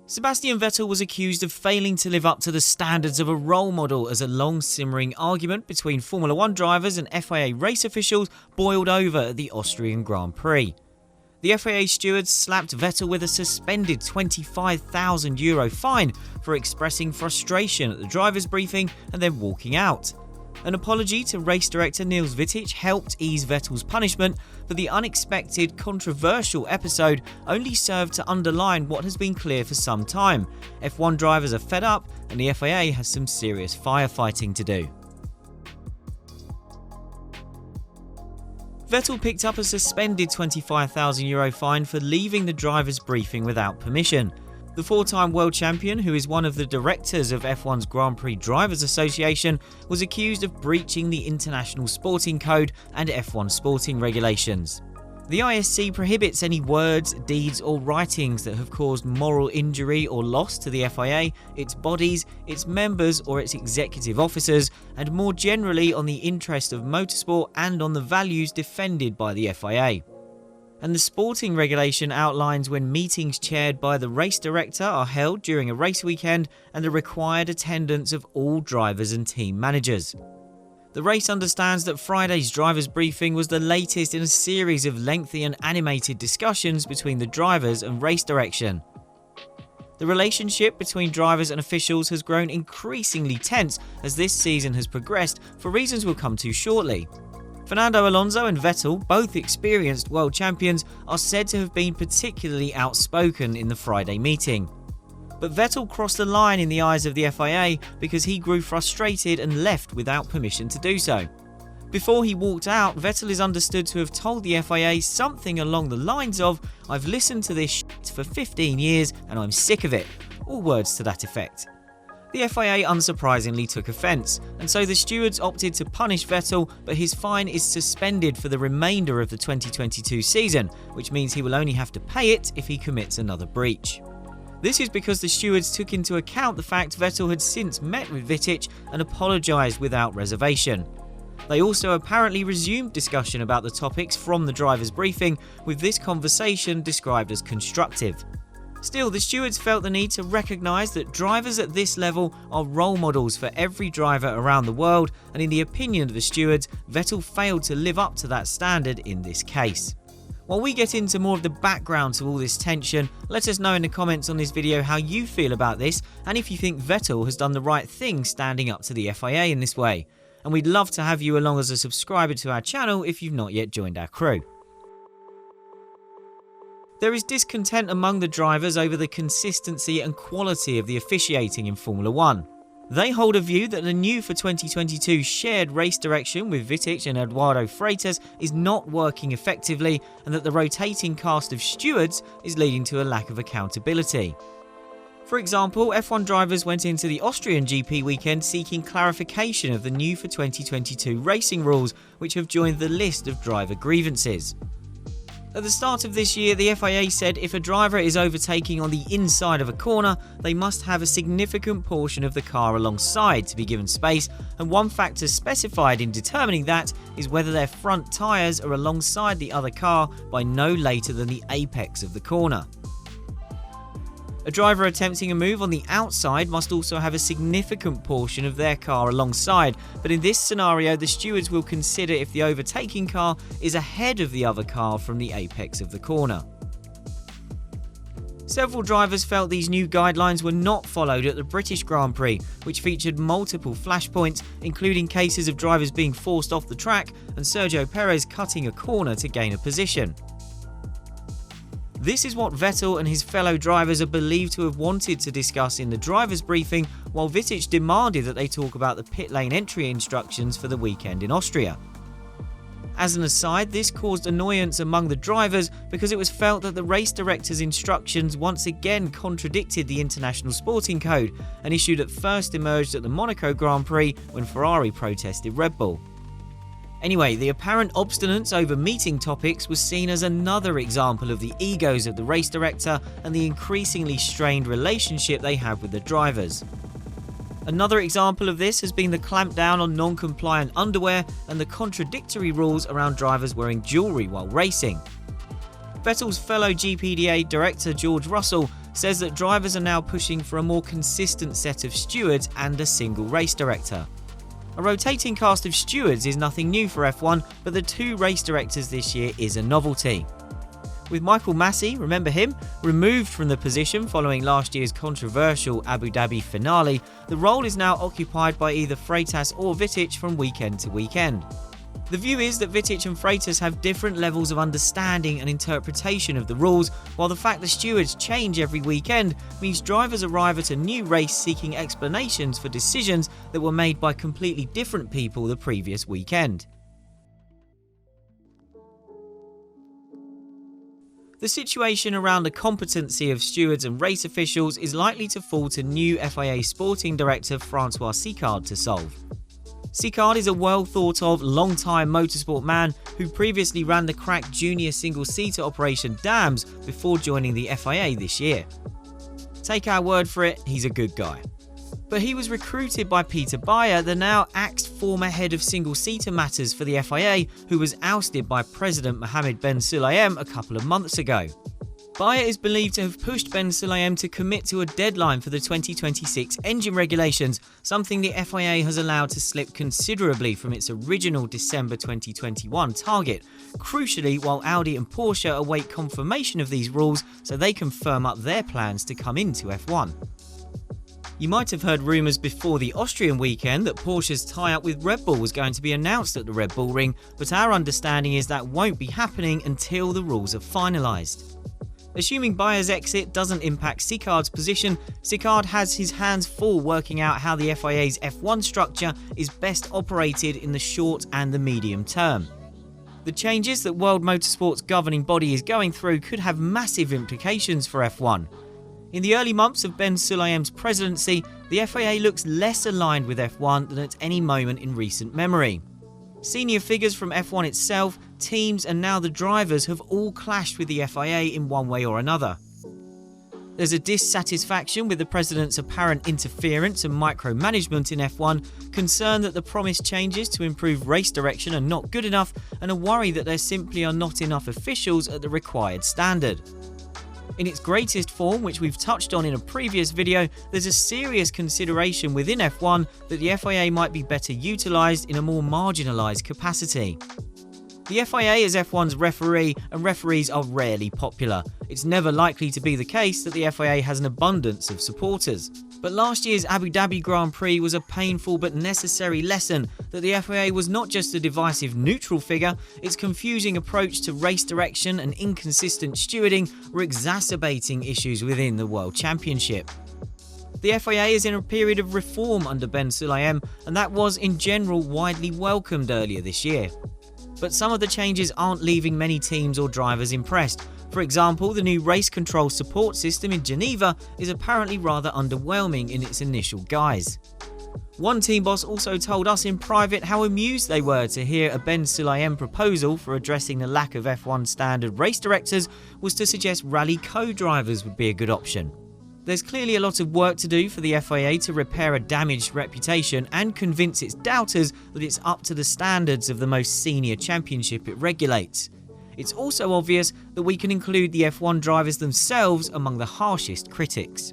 Sebastian Vettel was accused of failing to live up to the standards of a role model as a long-simmering argument between Formula 1 drivers and FIA race officials boiled over at the Austrian Grand Prix. The FIA stewards slapped Vettel with a suspended €25,000 fine for expressing frustration at the driver's briefing and then walking out. An apology to race director Niels Wittich helped ease Vettel's punishment, but the unexpected, controversial episode only served to underline what has been clear for some time. F1 drivers are fed up and the FIA has some serious firefighting to do. Vettel picked up a suspended €25,000 fine for leaving the driver's briefing without permission. The four-time world champion, who is one of the directors of F1's Grand Prix Drivers Association, was accused of breaching the International Sporting Code and F1 sporting regulations. The ISC prohibits any words, deeds or writings that have caused moral injury or loss to the FIA, its bodies, its members or its executive officers, and more generally on the interest of motorsport and on the values defended by the FIA. And the sporting regulation outlines when meetings chaired by the race director are held during a race weekend and the required attendance of all drivers and team managers. The race understands that Friday's drivers' briefing was the latest in a series of lengthy and animated discussions between the drivers and race direction. The relationship between drivers and officials has grown increasingly tense as this season has progressed for reasons we'll come to shortly. Fernando Alonso and Vettel, both experienced world champions, are said to have been particularly outspoken in the Friday meeting. But Vettel crossed the line in the eyes of the FIA because he grew frustrated and left without permission to do so. Before he walked out, Vettel is understood to have told the FIA something along the lines of, "I've listened to this shit for 15 years and I'm sick of it," or words to that effect. The FIA unsurprisingly took offence, and so the stewards opted to punish Vettel, but his fine is suspended for the remainder of the 2022 season, which means he will only have to pay it if he commits another breach. This is because the stewards took into account the fact Vettel had since met with Wittich and apologised without reservation. They also apparently resumed discussion about the topics from the driver's briefing, with this conversation described as constructive. Still, the stewards felt the need to recognise that drivers at this level are role models for every driver around the world, and in the opinion of the stewards, Vettel failed to live up to that standard in this case. While we get into more of the background to all this tension, let us know in the comments on this video how you feel about this and if you think Vettel has done the right thing standing up to the FIA in this way. And we'd love to have you along as a subscriber to our channel if you've not yet joined our crew. There is discontent among the drivers over the consistency and quality of the officiating in Formula 1. They hold a view that the new for 2022 shared race direction with Wittich and Eduardo Freitas is not working effectively, and that the rotating cast of stewards is leading to a lack of accountability. For example, F1 drivers went into the Austrian GP weekend seeking clarification of the new for 2022 racing rules, which have joined the list of driver grievances. At the start of this year, the FIA said if a driver is overtaking on the inside of a corner, they must have a significant portion of the car alongside to be given space, and one factor specified in determining that is whether their front tyres are alongside the other car by no later than the apex of the corner. A driver attempting a move on the outside must also have a significant portion of their car alongside, but in this scenario the stewards will consider if the overtaking car is ahead of the other car from the apex of the corner. Several drivers felt these new guidelines were not followed at the British Grand Prix, which featured multiple flashpoints, including cases of drivers being forced off the track and Sergio Perez cutting a corner to gain a position. This is what Vettel and his fellow drivers are believed to have wanted to discuss in the driver's briefing, while Wittich demanded that they talk about the pit lane entry instructions for the weekend in Austria. As an aside, this caused annoyance among the drivers because it was felt that the race director's instructions once again contradicted the International Sporting Code, an issue that first emerged at the Monaco Grand Prix when Ferrari protested Red Bull. Anyway, the apparent obstinance over meeting topics was seen as another example of the egos of the race director and the increasingly strained relationship they have with the drivers. Another example of this has been the clampdown on non-compliant underwear and the contradictory rules around drivers wearing jewellery while racing. Vettel's fellow GPDA director George Russell says that drivers are now pushing for a more consistent set of stewards and a single race director. A rotating cast of stewards is nothing new for F1, but the 2 race directors this year is a novelty. With Michael Masi, remember him, removed from the position following last year's controversial Abu Dhabi finale, the role is now occupied by either Freitas or Wittich from weekend to weekend. The view is that Wittich and Freitas have different levels of understanding and interpretation of the rules, while the fact the stewards change every weekend means drivers arrive at a new race seeking explanations for decisions that were made by completely different people the previous weekend. The situation around the competency of stewards and race officials is likely to fall to new FIA sporting director Francois Sicard to solve. Sicard is a well-thought-of, long-time motorsport man who previously ran the crack junior single-seater operation Dams before joining the FIA this year. Take our word for it, he's a good guy. But he was recruited by Peter Bayer, the now axed former head of single-seater matters for the FIA, who was ousted by President Mohammed Ben Sulayem a couple of months ago. Bayer is believed to have pushed Ben Sulayem to commit to a deadline for the 2026 engine regulations, something the FIA has allowed to slip considerably from its original December 2021 target, crucially while Audi and Porsche await confirmation of these rules so they can firm up their plans to come into F1. You might have heard rumours before the Austrian weekend that Porsche's tie-up with Red Bull was going to be announced at the Red Bull Ring, but our understanding is that won't be happening until the rules are finalised. Assuming Bayer's exit doesn't impact Sicard's position, Sicard has his hands full working out how the FIA's F1 structure is best operated in the short and the medium term. The changes that World Motorsport's governing body is going through could have massive implications for F1. In the early months of Ben Sulayem's presidency, the FIA looks less aligned with F1 than at any moment in recent memory. Senior figures from F1 itself, teams and now the drivers have all clashed with the FIA in one way or another. There's a dissatisfaction with the president's apparent interference and micromanagement in F1, concern that the promised changes to improve race direction are not good enough, and a worry that there simply are not enough officials at the required standard. In its greatest form, which we've touched on in a previous video, there's a serious consideration within F1 that the FIA might be better utilised in a more marginalised capacity. The FIA is F1's referee, and referees are rarely popular. It's never likely to be the case that the FIA has an abundance of supporters. But last year's Abu Dhabi Grand Prix was a painful but necessary lesson that the FIA was not just a divisive neutral figure, its confusing approach to race direction and inconsistent stewarding were exacerbating issues within the World Championship. The FIA is in a period of reform under Ben Sulayem, and that was in general widely welcomed earlier this year. But some of the changes aren't leaving many teams or drivers impressed. For example, the new race control support system in Geneva is apparently rather underwhelming in its initial guise. One team boss also told us in private how amused they were to hear a Ben Sulayem proposal for addressing the lack of F1 standard race directors was to suggest rally co-drivers would be a good option. There's clearly a lot of work to do for the FIA to repair a damaged reputation and convince its doubters that it's up to the standards of the most senior championship it regulates. It's also obvious that we can include the F1 drivers themselves among the harshest critics.